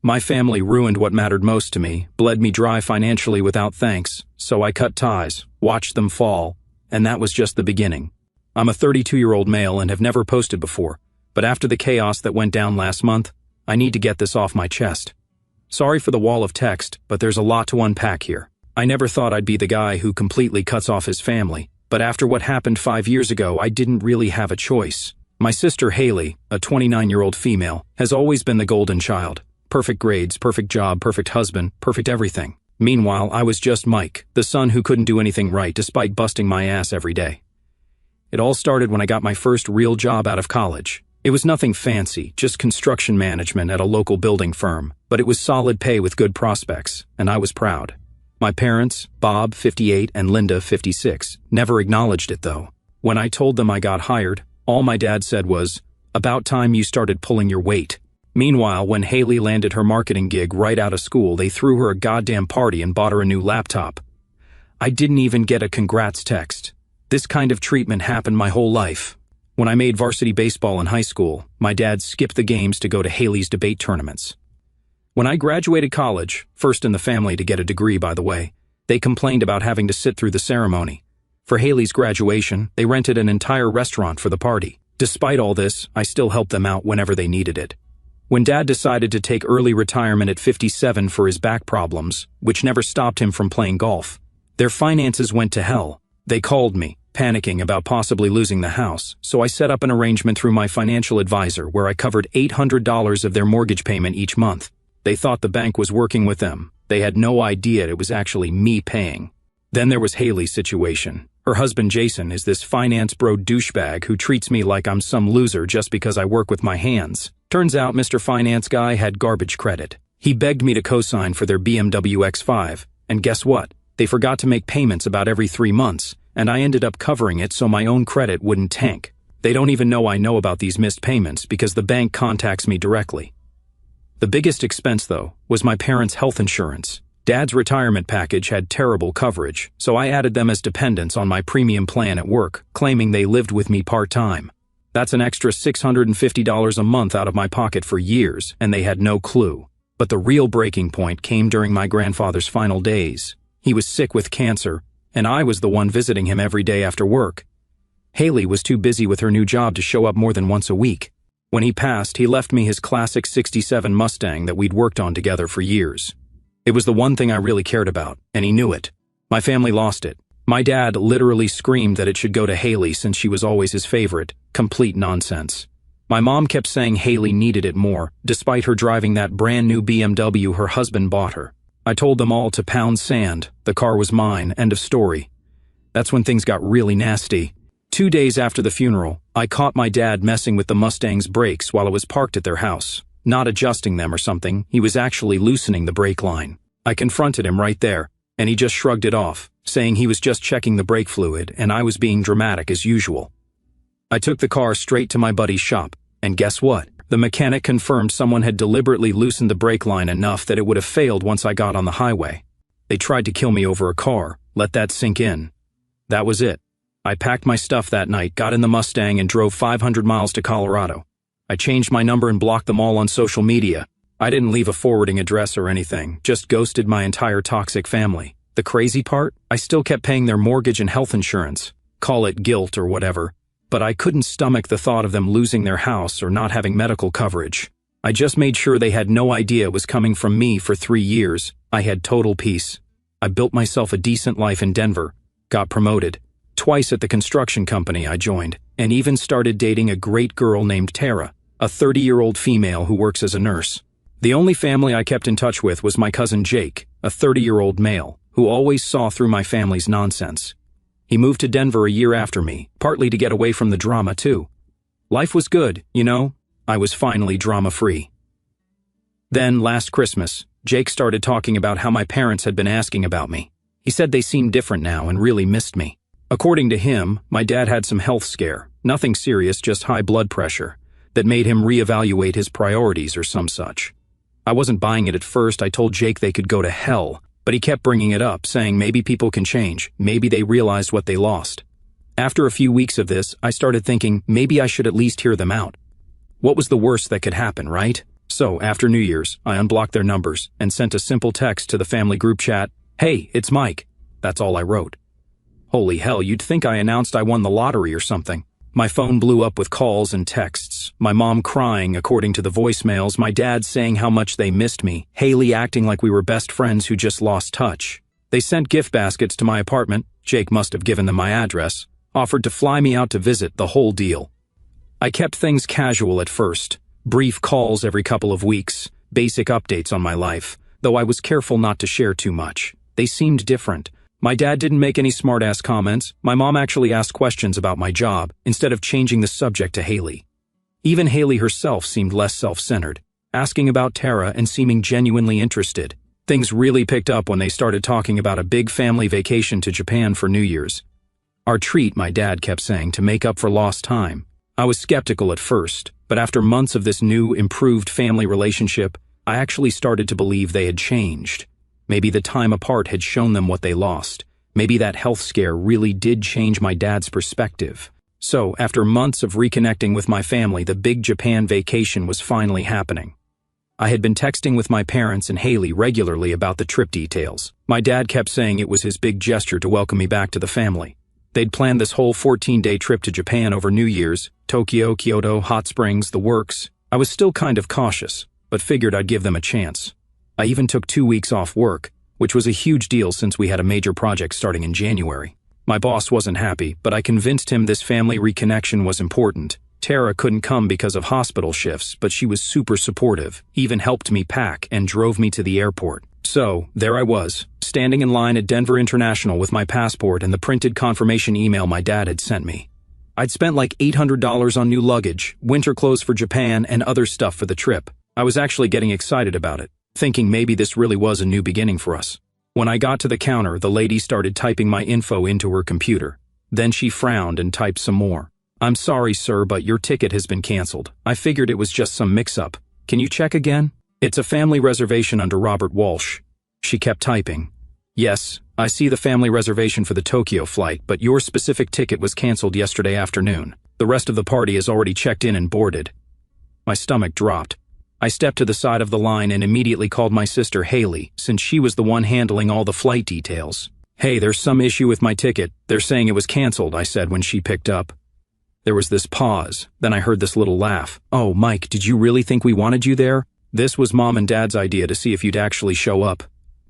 My family ruined what mattered most to me, bled me dry financially without thanks, so I cut ties, watched them fall, and that was just the beginning. I'm a 32-year-old male and have never posted before, but after the chaos that went down last month, I need to get this off my chest. Sorry for the wall of text, but there's a lot to unpack here. I never thought I'd be the guy who completely cuts off his family, but after what happened 5 years ago, I didn't really have a choice. My sister Haley, a 29-year-old female, has always been the golden child. Perfect grades, perfect job, perfect husband, perfect everything. Meanwhile, I was just Mike, the son who couldn't do anything right despite busting my ass every day. It all started when I got my first real job out of college. It was nothing fancy, just construction management at a local building firm, but it was solid pay with good prospects, and I was proud. My parents, Bob, 58, and Linda, 56, never acknowledged it though. When I told them I got hired, all my dad said was, "About time you started pulling your weight." Meanwhile, when Haley landed her marketing gig right out of school, they threw her a goddamn party and bought her a new laptop. I didn't even get a congrats text. This kind of treatment happened my whole life. When I made varsity baseball in high school, my dad skipped the games to go to Haley's debate tournaments. When I graduated college, first in the family to get a degree by the way, they complained about having to sit through the ceremony. For Haley's graduation, they rented an entire restaurant for the party. Despite all this, I still helped them out whenever they needed it. When Dad decided to take early retirement at 57 for his back problems, which never stopped him from playing golf, their finances went to hell. They called me, panicking about possibly losing the house, so I set up an arrangement through my financial advisor where I covered $800 of their mortgage payment each month. They thought the bank was working with them. They had no idea it was actually me paying. Then there was Haley's situation. Her husband Jason is this finance bro douchebag who treats me like I'm some loser just because I work with my hands. Turns out Mr. Finance Guy had garbage credit. He begged me to co-sign for their BMW X5, and guess what? They forgot to make payments about every 3 months, and I ended up covering it so my own credit wouldn't tank. They don't even know I know about these missed payments because the bank contacts me directly. The biggest expense, though, was my parents' health insurance. Dad's retirement package had terrible coverage, so I added them as dependents on my premium plan at work, claiming they lived with me part-time. That's an extra $650 a month out of my pocket for years, and they had no clue. But the real breaking point came during my grandfather's final days. He was sick with cancer, and I was the one visiting him every day after work. Haley was too busy with her new job to show up more than once a week. When he passed, he left me his classic '67 Mustang that we'd worked on together for years. It was the one thing I really cared about, and he knew it. My family lost it. My dad literally screamed that it should go to Haley since she was always his favorite. Complete nonsense. My mom kept saying Haley needed it more, despite her driving that brand new BMW her husband bought her. I told them all to pound sand. The car was mine, end of story. That's when things got really nasty. 2 days after the funeral, I caught my dad messing with the Mustang's brakes while it was parked at their house. Not adjusting them or something, he was actually loosening the brake line. I confronted him right there, and he just shrugged it off, saying he was just checking the brake fluid and I was being dramatic as usual. I took the car straight to my buddy's shop, and guess what? The mechanic confirmed someone had deliberately loosened the brake line enough that it would have failed once I got on the highway. They tried to kill me over a car. Let that sink in. That was it. I packed my stuff that night, got in the Mustang, and drove 500 miles to Colorado. I changed my number and blocked them all on social media. I didn't leave a forwarding address or anything, just ghosted my entire toxic family. The crazy part? I still kept paying their mortgage and health insurance. Call it guilt or whatever. But I couldn't stomach the thought of them losing their house or not having medical coverage. I just made sure they had no idea it was coming from me for 3 years. I had total peace. I built myself a decent life in Denver, got promoted, twice at the construction company I joined, and even started dating a great girl named Tara, a 30-year-old female who works as a nurse. The only family I kept in touch with was my cousin Jake, a 30-year-old male, who always saw through my family's nonsense. He moved to Denver a year after me, partly to get away from the drama too. Life was good, you know? I was finally drama-free. Then, last Christmas, Jake started talking about how my parents had been asking about me. He said they seemed different now and really missed me. According to him, my dad had some health scare, nothing serious, just high blood pressure, that made him reevaluate his priorities or some such. I wasn't buying it at first. I told Jake they could go to hell, but he kept bringing it up, saying maybe people can change, maybe they realized what they lost. After a few weeks of this, I started thinking maybe I should at least hear them out. What was the worst that could happen, right? So, after New Year's, I unblocked their numbers and sent a simple text to the family group chat, "Hey, it's Mike." That's all I wrote. Holy hell, you'd think I announced I won the lottery or something. My phone blew up with calls and texts, my mom crying according to the voicemails, my dad saying how much they missed me, Haley acting like we were best friends who just lost touch. They sent gift baskets to my apartment, Jake must have given them my address, offered to fly me out to visit, the whole deal. I kept things casual at first, brief calls every couple of weeks, basic updates on my life, though I was careful not to share too much. They seemed different. My dad didn't make any smart-ass comments. My mom actually asked questions about my job, instead of changing the subject to Haley. Even Haley herself seemed less self-centered, asking about Tara and seeming genuinely interested. Things really picked up when they started talking about a big family vacation to Japan for New Year's. Our treat, my dad kept saying, to make up for lost time. I was skeptical at first, but after months of this new, improved family relationship, I actually started to believe they had changed. Maybe the time apart had shown them what they lost. Maybe that health scare really did change my dad's perspective. So, after months of reconnecting with my family, the big Japan vacation was finally happening. I had been texting with my parents and Haley regularly about the trip details. My dad kept saying it was his big gesture to welcome me back to the family. They'd planned this whole 14-day trip to Japan over New Year's, Tokyo, Kyoto, Hot Springs, the works. I was still kind of cautious, but figured I'd give them a chance. I even took 2 weeks off work, which was a huge deal since we had a major project starting in January. My boss wasn't happy, but I convinced him this family reconnection was important. Tara couldn't come because of hospital shifts, but she was super supportive, even helped me pack and drove me to the airport. So, there I was, standing in line at Denver International with my passport and the printed confirmation email my dad had sent me. I'd spent like $800 on new luggage, winter clothes for Japan, and other stuff for the trip. I was actually getting excited about it, thinking maybe this really was a new beginning for us. When I got to the counter, the lady started typing my info into her computer. Then she frowned and typed some more. "I'm sorry, sir, but your ticket has been canceled. I figured it was just some mix-up. Can you check again? It's a family reservation under Robert Walsh." She kept typing. "Yes, I see the family reservation for the Tokyo flight, but your specific ticket was canceled yesterday afternoon. The rest of the party is already checked in and boarded." My stomach dropped. I stepped to the side of the line and immediately called my sister Haley, since she was the one handling all the flight details. "Hey, there's some issue with my ticket. They're saying it was canceled," I said when she picked up. There was this pause, then I heard this little laugh. "Oh, Mike, did you really think we wanted you there? This was Mom and Dad's idea to see if you'd actually show up.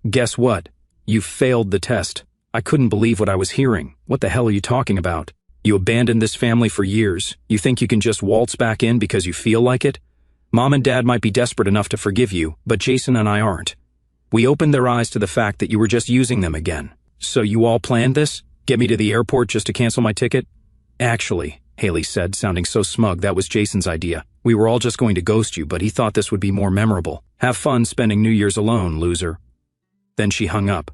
Guess what? You failed the test." I couldn't believe what I was hearing. "What the hell are you talking about? You abandoned this family for years. You think you can just waltz back in because you feel like it? Mom and Dad might be desperate enough to forgive you, but Jason and I aren't. We opened their eyes to the fact that you were just using them again. So you all planned this? Get me to the airport just to cancel my ticket?" "Actually," Haley said, sounding so smug, "that was Jason's idea. We were all just going to ghost you, but he thought this would be more memorable. Have fun spending New Year's alone, loser." Then she hung up.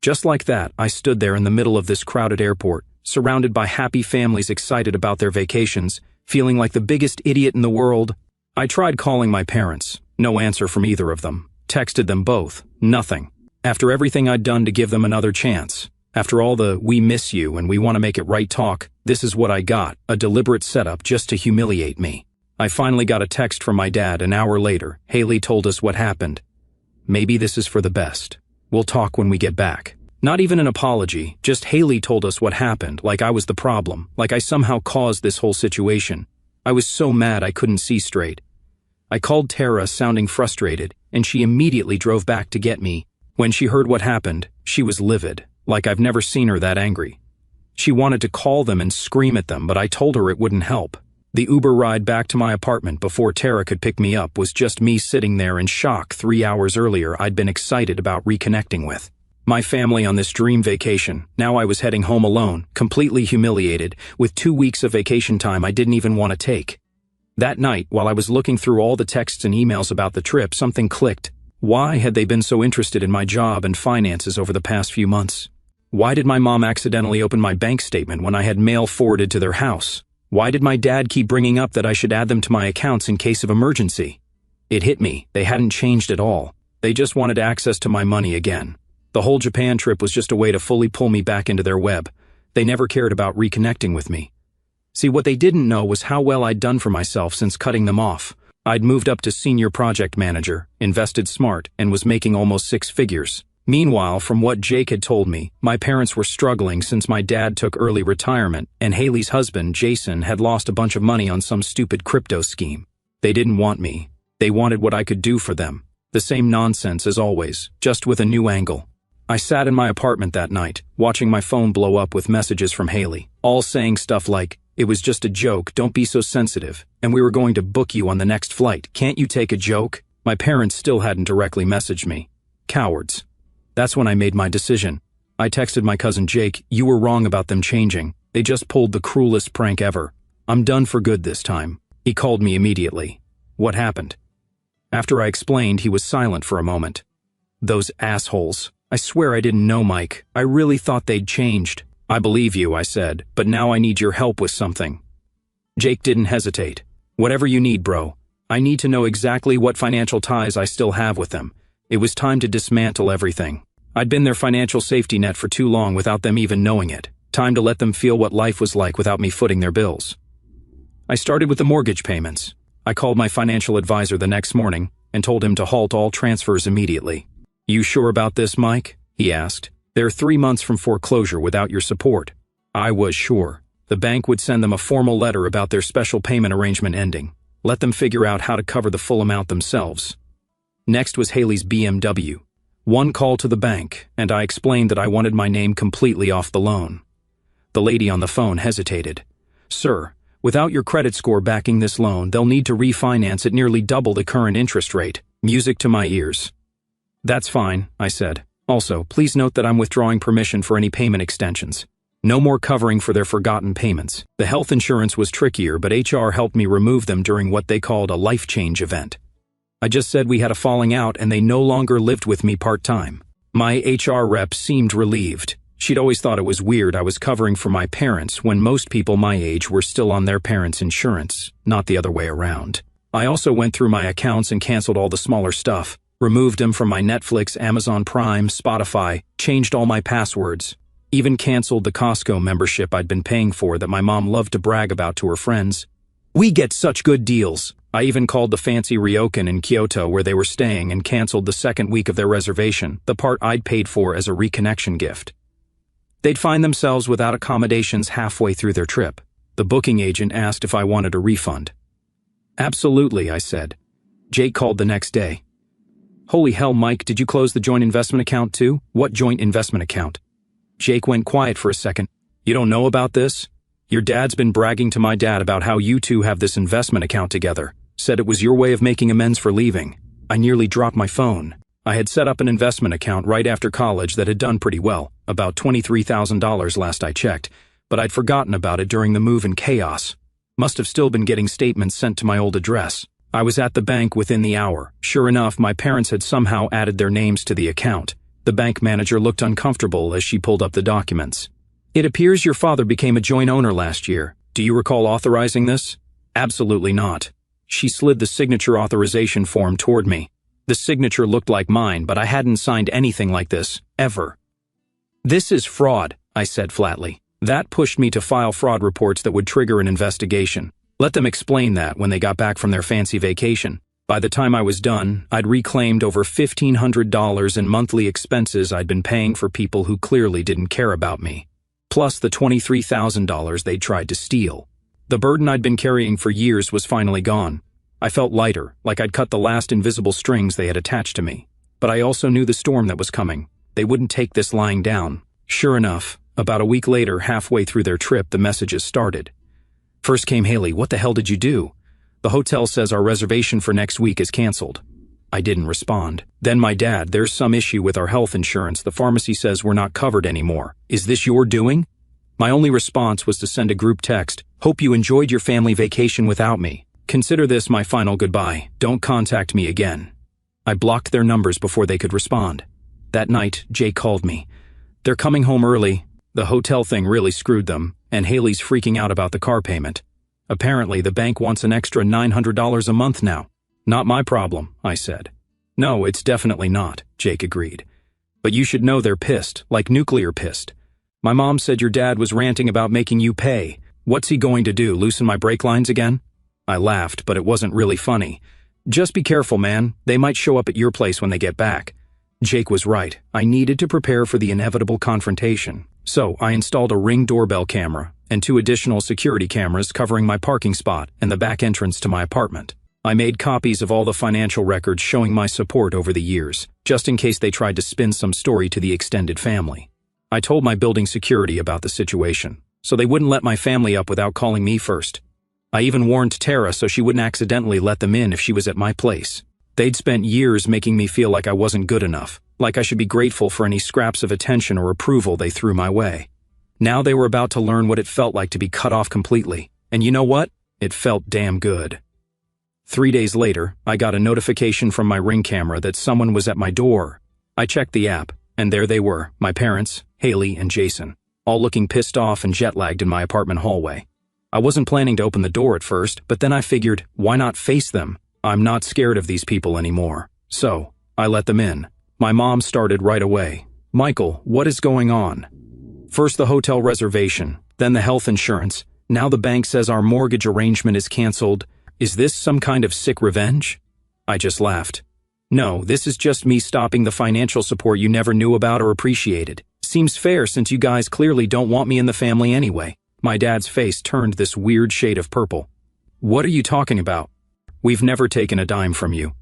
Just like that, I stood there in the middle of this crowded airport, surrounded by happy families excited about their vacations, feeling like the biggest idiot in the world. I tried calling my parents. No answer from either of them. Texted them both. Nothing. After everything I'd done to give them another chance, after all the "we miss you and we want to make it right" talk, this is what I got, a deliberate setup just to humiliate me. I finally got a text from my dad an hour later. Haley told us what happened. "Maybe this is for the best. We'll talk when we get back." Not even an apology, just Haley told us what happened, like I was the problem, like I somehow caused this whole situation. I was so mad I couldn't see straight. I called Tara, sounding frustrated, and she immediately drove back to get me. When she heard what happened, she was livid, like I've never seen her that angry. She wanted to call them and scream at them, but I told her it wouldn't help. The Uber ride back to my apartment before Tara could pick me up was just me sitting there in shock 3 hours earlier I'd been excited about reconnecting with. My family on this dream vacation. Now I was heading home alone, completely humiliated, with 2 weeks of vacation time I didn't even want to take. That night, while I was looking through all the texts and emails about the trip, something clicked. Why had they been so interested in my job and finances over the past few months? Why did my mom accidentally open my bank statement when I had mail forwarded to their house? Why did my dad keep bringing up that I should add them to my accounts in case of emergency? It hit me. They hadn't changed at all. They just wanted access to my money again. The whole Japan trip was just a way to fully pull me back into their web. They never cared about reconnecting with me. See, what they didn't know was how well I'd done for myself since cutting them off. I'd moved up to senior project manager, invested smart, and was making almost 6 figures. Meanwhile, from what Jake had told me, my parents were struggling since my dad took early retirement, and Haley's husband, Jason, had lost a bunch of money on some stupid crypto scheme. They didn't want me. They wanted what I could do for them. The same nonsense as always, just with a new angle. I sat in my apartment that night, watching my phone blow up with messages from Haley, all saying stuff like, "It was just a joke, don't be so sensitive, and we were going to book you on the next flight, can't you take a joke?" My parents still hadn't directly messaged me. Cowards. That's when I made my decision. I texted my cousin Jake, "You were wrong about them changing. They just pulled the cruelest prank ever. I'm done for good this time." He called me immediately. What happened? After I explained, he was silent for a moment. "Those assholes. I swear I didn't know, Mike. I really thought they'd changed." "I believe you," I said, "but now I need your help with something." Jake didn't hesitate. "Whatever you need, bro. I need to know exactly what financial ties I still have with them." It was time to dismantle everything. I'd been their financial safety net for too long without them even knowing it. Time to let them feel what life was like without me footing their bills. I started with the mortgage payments. I called my financial advisor the next morning and told him to halt all transfers immediately. "You sure about this, Mike?" he asked. "They're 3 months from foreclosure without your support." I was sure. The bank would send them a formal letter about their special payment arrangement ending. Let them figure out how to cover the full amount themselves. Next was Haley's BMW. One call to the bank, and I explained that I wanted my name completely off the loan. The lady on the phone hesitated. "Sir, without your credit score backing this loan, they'll need to refinance at nearly double the current interest rate." Music to my ears. "That's fine," I said. "Also, please note that I'm withdrawing permission for any payment extensions. No more covering for their forgotten payments." The health insurance was trickier, but HR helped me remove them during what they called a life change event. I just said we had a falling out and they no longer lived with me part-time. My HR rep seemed relieved. She'd always thought it was weird I was covering for my parents when most people my age were still on their parents' insurance, not the other way around. I also went through my accounts and canceled all the smaller stuff, removed them from my Netflix, Amazon Prime, Spotify, changed all my passwords, even canceled the Costco membership I'd been paying for that my mom loved to brag about to her friends. "We get such good deals." I even called the fancy ryokan in Kyoto where they were staying and canceled the second week of their reservation, the part I'd paid for as a reconnection gift. They'd find themselves without accommodations halfway through their trip. The booking agent asked if I wanted a refund. "Absolutely," I said. Jake called the next day. "Holy hell, Mike, did you close the joint investment account too?" "What joint investment account?" Jake went quiet for a second. "You don't know about this? Your dad's been bragging to my dad about how you two have this investment account together. Said it was your way of making amends for leaving." I nearly dropped my phone. I had set up an investment account right after college that had done pretty well, about $23,000 last I checked, but I'd forgotten about it during the move and chaos. Must have still been getting statements sent to my old address. I was at the bank within the hour. Sure enough, my parents had somehow added their names to the account. The bank manager looked uncomfortable as she pulled up the documents. "It appears your father became a joint owner last year. Do you recall authorizing this?" "Absolutely not." She slid the signature authorization form toward me. The signature looked like mine, but I hadn't signed anything like this, ever. "This is fraud," I said flatly. That pushed me to file fraud reports that would trigger an investigation. Let them explain that when they got back from their fancy vacation. By the time I was done, I'd reclaimed over $1,500 in monthly expenses I'd been paying for people who clearly didn't care about me, plus the $23,000 they'd tried to steal. The burden I'd been carrying for years was finally gone. I felt lighter, like I'd cut the last invisible strings they had attached to me. But I also knew the storm that was coming. They wouldn't take this lying down. Sure enough, about a week later, halfway through their trip, the messages started. First came Haley, "What the hell did you do? The hotel says our reservation for next week is canceled." I didn't respond. Then my dad, "There's some issue with our health insurance. The pharmacy says we're not covered anymore. Is this your doing?" My only response was to send a group text, "Hope you enjoyed your family vacation without me. Consider this my final goodbye. Don't contact me again." I blocked their numbers before they could respond. That night, Jake called me. "They're coming home early. The hotel thing really screwed them, and Haley's freaking out about the car payment. Apparently, the bank wants an extra $900 a month now." "Not my problem," I said. "No, it's definitely not," Jake agreed. "But you should know they're pissed, like nuclear pissed. My mom said your dad was ranting about making you pay. What's he going to do, loosen my brake lines again?" I laughed, but it wasn't really funny. Just be careful, man. They might show up at your place when they get back. Jake was right. I needed to prepare for the inevitable confrontation. So I installed a Ring doorbell camera and 2 additional security cameras covering my parking spot and the back entrance to my apartment. I made copies of all the financial records showing my support over the years, just in case they tried to spin some story to the extended family. I told my building security about the situation, so they wouldn't let my family up without calling me first. I even warned Tara so she wouldn't accidentally let them in if she was at my place. They'd spent years making me feel like I wasn't good enough, like I should be grateful for any scraps of attention or approval they threw my way. Now they were about to learn what it felt like to be cut off completely, and you know what? It felt damn good. 3 days later, I got a notification from my Ring camera that someone was at my door. I checked the app, and there they were, my parents, Haley and Jason, all looking pissed off and jet-lagged in my apartment hallway. I wasn't planning to open the door at first, but then I figured, why not face them? I'm not scared of these people anymore. So, I let them in. My mom started right away. Michael, what is going on? First the hotel reservation, then the health insurance. Now the bank says our mortgage arrangement is canceled. Is this some kind of sick revenge? I just laughed. No, this is just me stopping the financial support you never knew about or appreciated. Seems fair since you guys clearly don't want me in the family anyway. My dad's face turned this weird shade of purple. What are you talking about? We've never taken a dime from you.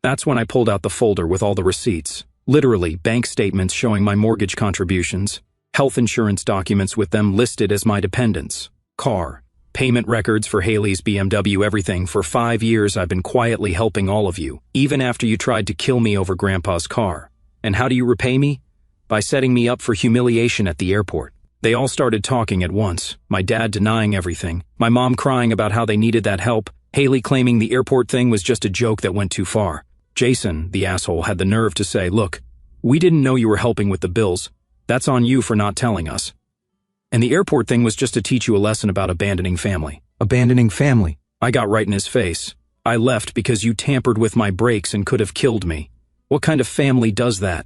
That's when I pulled out the folder with all the receipts. Literally, bank statements showing my mortgage contributions, health insurance documents with them listed as my dependents, car, payment records for Haley's BMW, everything. For 5 years I've been quietly helping all of you, even after you tried to kill me over Grandpa's car. And how do you repay me? By setting me up for humiliation at the airport. They all started talking at once, my dad denying everything, my mom crying about how they needed that help, Haley claiming the airport thing was just a joke that went too far. Jason, the asshole, had the nerve to say, look, we didn't know you were helping with the bills. That's on you for not telling us. And the airport thing was just to teach you a lesson about abandoning family. Abandoning family? I got right in his face. I left because you tampered with my brakes and could have killed me. What kind of family does that?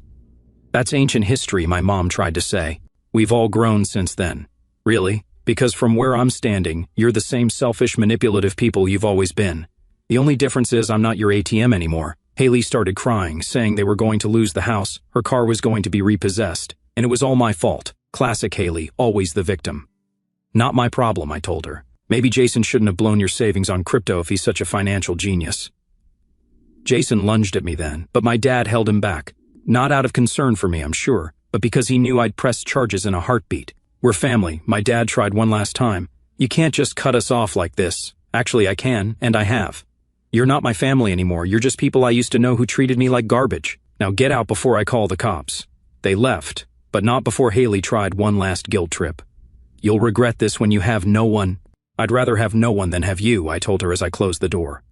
That's ancient history, my mom tried to say. We've all grown since then. Really? Because from where I'm standing, you're the same selfish, manipulative people you've always been. The only difference is I'm not your ATM anymore. Haley started crying, saying they were going to lose the house, her car was going to be repossessed, and it was all my fault. Classic Haley, always the victim. Not my problem, I told her. Maybe Jason shouldn't have blown your savings on crypto if he's such a financial genius. Jason lunged at me then, but my dad held him back. Not out of concern for me, I'm sure, but because he knew I'd press charges in a heartbeat. We're family, my dad tried one last time. You can't just cut us off like this. Actually, I can, and I have. You're not my family anymore, you're just people I used to know who treated me like garbage. Now get out before I call the cops. They left, but not before Haley tried one last guilt trip. You'll regret this when you have no one. I'd rather have no one than have you, I told her as I closed the door.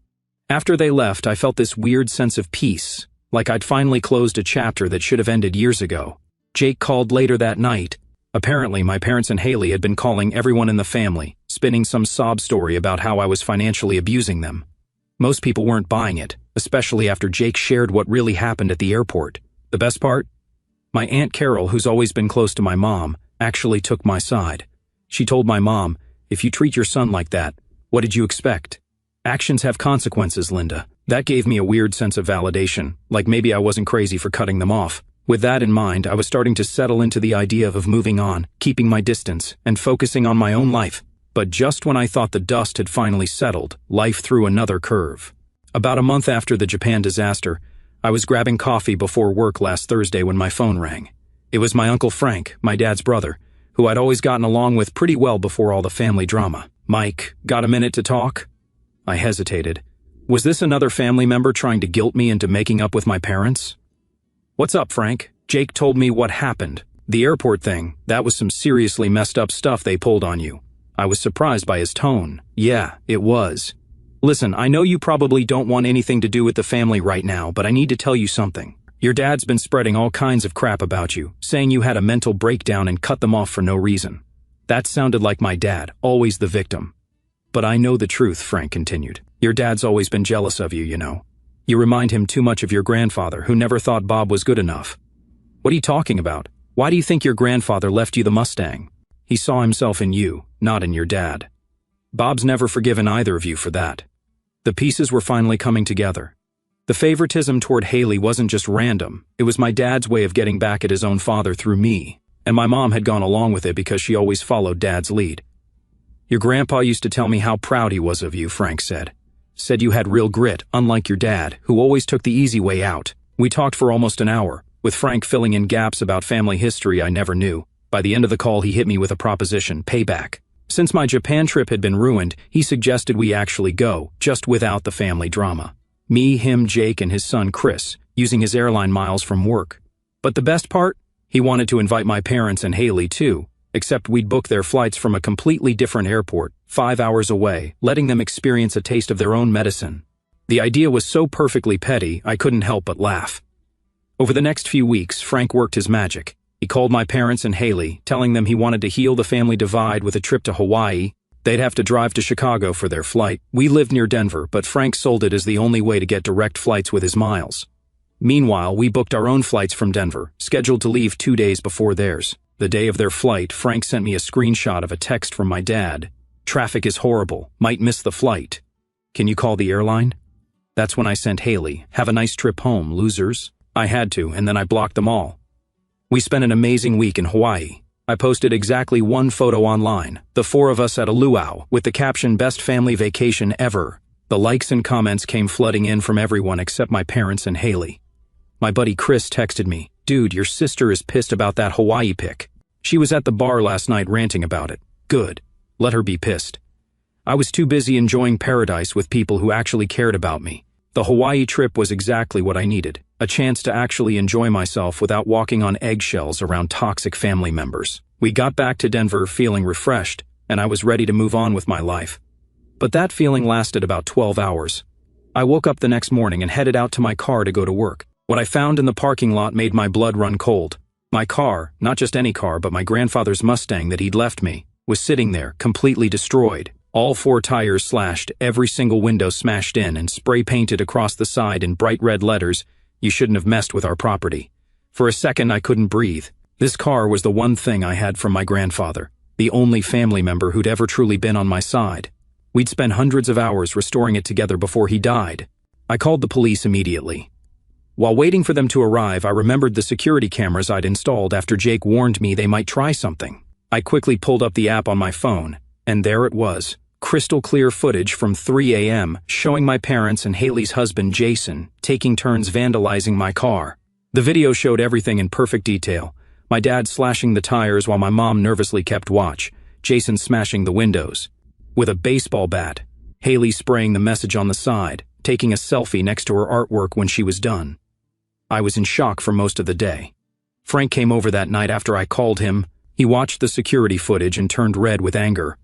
After they left, I felt this weird sense of peace, like I'd finally closed a chapter that should have ended years ago. Jake called later that night. Apparently, my parents and Haley had been calling everyone in the family, spinning some sob story about how I was financially abusing them. Most people weren't buying it, especially after Jake shared what really happened at the airport. The best part? My Aunt Carol, who's always been close to my mom, actually took my side. She told my mom, if you treat your son like that, what did you expect? Actions have consequences, Linda. That gave me a weird sense of validation, like maybe I wasn't crazy for cutting them off. With that in mind, I was starting to settle into the idea of moving on, keeping my distance, and focusing on my own life. But just when I thought the dust had finally settled, life threw another curve. About a month after the Japan disaster, I was grabbing coffee before work last Thursday when my phone rang. It was my Uncle Frank, my dad's brother, who I'd always gotten along with pretty well before all the family drama. Mike, got a minute to talk? I hesitated. Was this another family member trying to guilt me into making up with my parents? What's up, Frank? Jake told me what happened. The airport thing, that was some seriously messed up stuff they pulled on you. I was surprised by his tone. Yeah, it was. Listen, I know you probably don't want anything to do with the family right now, but I need to tell you something. Your dad's been spreading all kinds of crap about you, saying you had a mental breakdown and cut them off for no reason. That sounded like my dad, always the victim. But I know the truth, Frank continued. Your dad's always been jealous of you, you know. You remind him too much of your grandfather, who never thought Bob was good enough. What are you talking about? Why do you think your grandfather left you the Mustang? He saw himself in you, not in your dad. Bob's never forgiven either of you for that. The pieces were finally coming together. The favoritism toward Haley wasn't just random, it was my dad's way of getting back at his own father through me, and my mom had gone along with it because she always followed Dad's lead. Your grandpa used to tell me how proud he was of you, Frank said. Said you had real grit, unlike your dad, who always took the easy way out. We talked for almost an hour, with Frank filling in gaps about family history I never knew. By the end of the call, he hit me with a proposition, payback. Since my Japan trip had been ruined, he suggested we actually go, just without the family drama. Me, him, Jake, and his son Chris, using his airline miles from work. But the best part? He wanted to invite my parents and Haley too, except we'd book their flights from a completely different airport, 5 hours away, letting them experience a taste of their own medicine. The idea was so perfectly petty, I couldn't help but laugh. Over the next few weeks, Frank worked his magic. He called my parents and Haley, telling them he wanted to heal the family divide with a trip to Hawaii. They'd have to drive to Chicago for their flight. We lived near Denver, but Frank sold it as the only way to get direct flights with his miles. Meanwhile, we booked our own flights from Denver, scheduled to leave 2 days before theirs. The day of their flight, Frank sent me a screenshot of a text from my dad. Traffic is horrible, might miss the flight. Can you call the airline? That's when I sent Haley, have a nice trip home, losers. I had to, and then I blocked them all. We spent an amazing week in Hawaii. I posted exactly one photo online, the 4 of us at a luau, with the caption, "Best family vacation ever." The likes and comments came flooding in from everyone except my parents and Haley. My buddy Chris texted me, "Dude, your sister is pissed about that Hawaii pic. She was at the bar last night ranting about it." Good. Let her be pissed. I was too busy enjoying paradise with people who actually cared about me. The Hawaii trip was exactly what I needed, a chance to actually enjoy myself without walking on eggshells around toxic family members. We got back to Denver feeling refreshed, and I was ready to move on with my life. But that feeling lasted about 12 hours. I woke up the next morning and headed out to my car to go to work. What I found in the parking lot made my blood run cold. My car, not just any car, but my grandfather's Mustang that he'd left me, was sitting there, completely destroyed. All 4 tires slashed, every single window smashed in, and spray painted across the side in bright red letters, "You shouldn't have messed with our property." For a second, I couldn't breathe. This car was the one thing I had from my grandfather, the only family member who'd ever truly been on my side. We'd spent hundreds of hours restoring it together before he died. I called the police immediately. While waiting for them to arrive, I remembered the security cameras I'd installed after Jake warned me they might try something. I quickly pulled up the app on my phone, and there it was. Crystal clear footage from 3 a.m. showing my parents and Haley's husband Jason taking turns vandalizing my car. The video showed everything in perfect detail. My dad slashing the tires while my mom nervously kept watch, Jason smashing the windows. With a baseball bat, Haley spraying the message on the side, taking a selfie next to her artwork when she was done. I was in shock for most of the day. Frank came over that night after I called him. He watched the security footage and turned red with anger.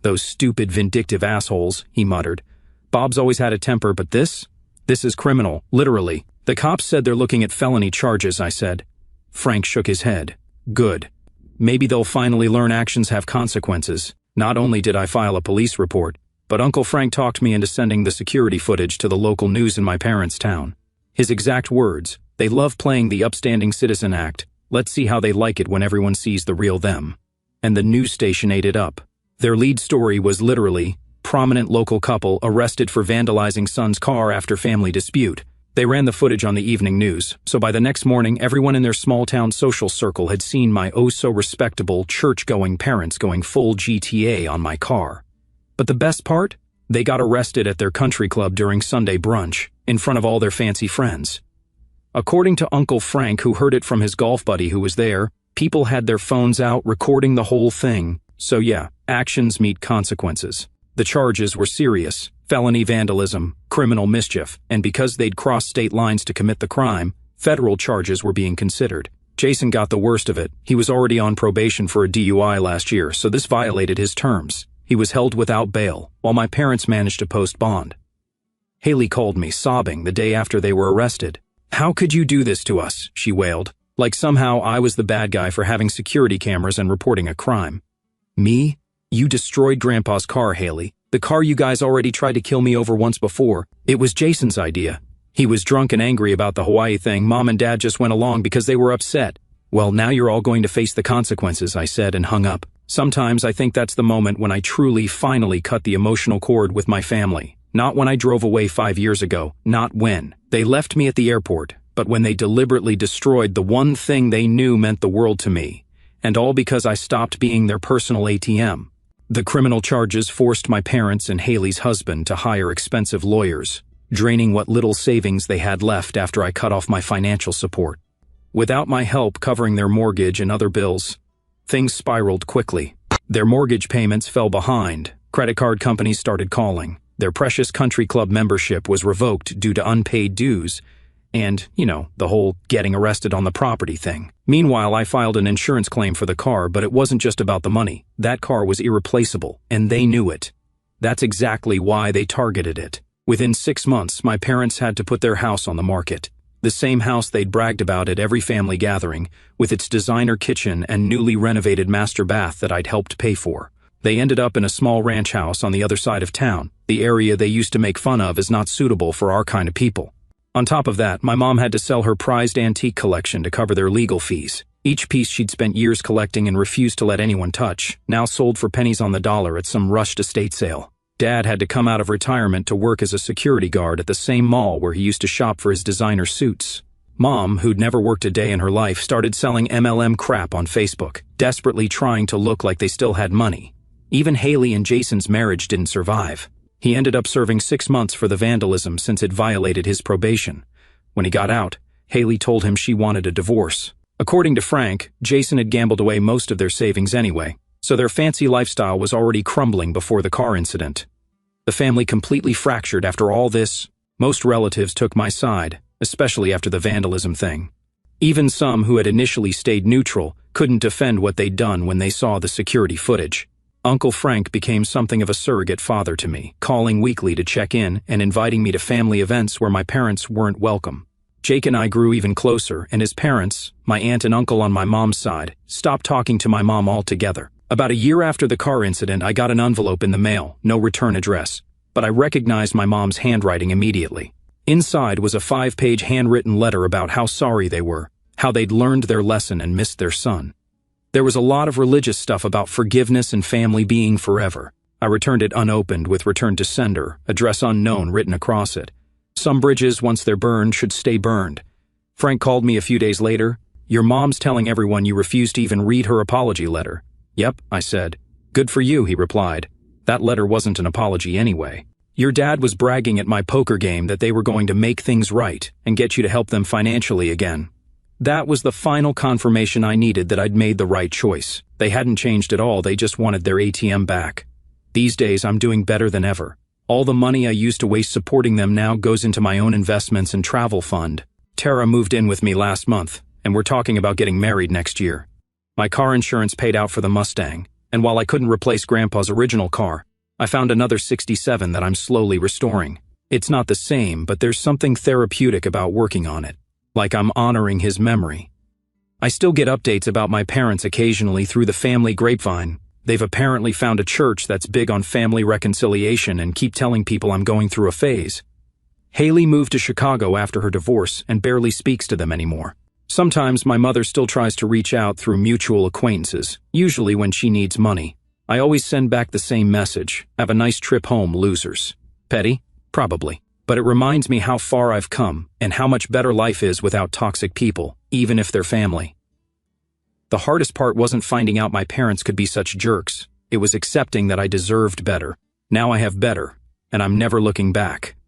"Those stupid, vindictive assholes," he muttered. "Bob's always had a temper, but this is criminal, literally. The cops said they're looking at felony charges," I said. Frank shook his head. "Good. Maybe they'll finally learn actions have consequences." Not only did I file a police report, but Uncle Frank talked me into sending the security footage to the local news in my parents' town. His exact words, "They love playing the upstanding citizen act. Let's see how they like it when everyone sees the real them." And the news station ate it up. Their lead story was literally, "Prominent local couple arrested for vandalizing son's car after family dispute." They ran the footage on the evening news, so by the next morning everyone in their small-town social circle had seen my oh-so-respectable, church-going parents going full GTA on my car. But the best part? They got arrested at their country club during Sunday brunch, in front of all their fancy friends. According to Uncle Frank, who heard it from his golf buddy who was there, people had their phones out recording the whole thing. So yeah, actions meet consequences. The charges were serious: felony vandalism, criminal mischief, and because they'd crossed state lines to commit the crime, federal charges were being considered. Jason got the worst of it. He was already on probation for a DUI last year, so this violated his terms. He was held without bail, while my parents managed to post bond. Haley called me, sobbing, the day after they were arrested. "How could you do this to us?" she wailed, like somehow I was the bad guy for having security cameras and reporting a crime. "Me? You destroyed Grandpa's car, Haley. The car you guys already tried to kill me over once before. It was Jason's idea. He was drunk and angry about the Hawaii thing. Mom and Dad just went along because they were upset. Well, now you're all going to face the consequences," I said and hung up. Sometimes I think that's the moment when I truly, finally cut the emotional cord with my family. Not when I drove away 5 years ago, not when they left me at the airport, but when they deliberately destroyed the one thing they knew meant the world to me. And all because I stopped being their personal ATM. The criminal charges forced my parents and Haley's husband to hire expensive lawyers, draining what little savings they had left after I cut off my financial support. Without my help covering their mortgage and other bills, things spiraled quickly. Their mortgage payments fell behind, credit card companies started calling, their precious country club membership was revoked due to unpaid dues, and, the whole getting arrested on the property thing. Meanwhile, I filed an insurance claim for the car, but it wasn't just about the money. That car was irreplaceable, and they knew it. That's exactly why they targeted it. Within 6 months, my parents had to put their house on the market. The same house they'd bragged about at every family gathering, with its designer kitchen and newly renovated master bath that I'd helped pay for. They ended up in a small ranch house on the other side of town. The area they used to make fun of is not suitable for our kind of people. On top of that, my mom had to sell her prized antique collection to cover their legal fees. Each piece she'd spent years collecting and refused to let anyone touch, now sold for pennies on the dollar at some rushed estate sale. Dad had to come out of retirement to work as a security guard at the same mall where he used to shop for his designer suits. Mom, who'd never worked a day in her life, started selling MLM crap on Facebook, desperately trying to look like they still had money. Even Haley and Jason's marriage didn't survive. He ended up serving 6 months for the vandalism since it violated his probation. When he got out, Haley told him she wanted a divorce. According to Frank, Jason had gambled away most of their savings anyway, so their fancy lifestyle was already crumbling before the car incident. The family completely fractured after all this. Most relatives took my side, especially after the vandalism thing. Even some who had initially stayed neutral couldn't defend what they'd done when they saw the security footage. Uncle Frank became something of a surrogate father to me, calling weekly to check in and inviting me to family events where my parents weren't welcome. Jake and I grew even closer, and his parents, my aunt and uncle on my mom's side, stopped talking to my mom altogether. About a year after the car incident, I got an envelope in the mail, no return address, but I recognized my mom's handwriting immediately. Inside was a 5-page handwritten letter about how sorry they were, how they'd learned their lesson and missed their son. There was a lot of religious stuff about forgiveness and family being forever. I returned it unopened with return to sender, address unknown written across it. Some bridges, once they're burned, should stay burned. Frank called me a few days later. Your mom's telling everyone you refused to even read her apology letter. Yep, I said. Good for you, he replied. That letter wasn't an apology anyway. Your dad was bragging at my poker game that they were going to make things right and get you to help them financially again. That was the final confirmation I needed that I'd made the right choice. They hadn't changed at all, they just wanted their ATM back. These days, I'm doing better than ever. All the money I used to waste supporting them now goes into my own investments and travel fund. Tara moved in with me last month, and we're talking about getting married next year. My car insurance paid out for the Mustang, and while I couldn't replace Grandpa's original car, I found another 67 that I'm slowly restoring. It's not the same, but there's something therapeutic about working on it. Like I'm honoring his memory. I still get updates about my parents occasionally through the family grapevine. They've apparently found a church that's big on family reconciliation and keep telling people I'm going through a phase. Haley moved to Chicago after her divorce and barely speaks to them anymore. Sometimes my mother still tries to reach out through mutual acquaintances, usually when she needs money. I always send back the same message. Have a nice trip home, losers. Petty? Probably. But it reminds me how far I've come and how much better life is without toxic people, even if they're family. The hardest part wasn't finding out my parents could be such jerks. It was accepting that I deserved better. Now I have better, and I'm never looking back.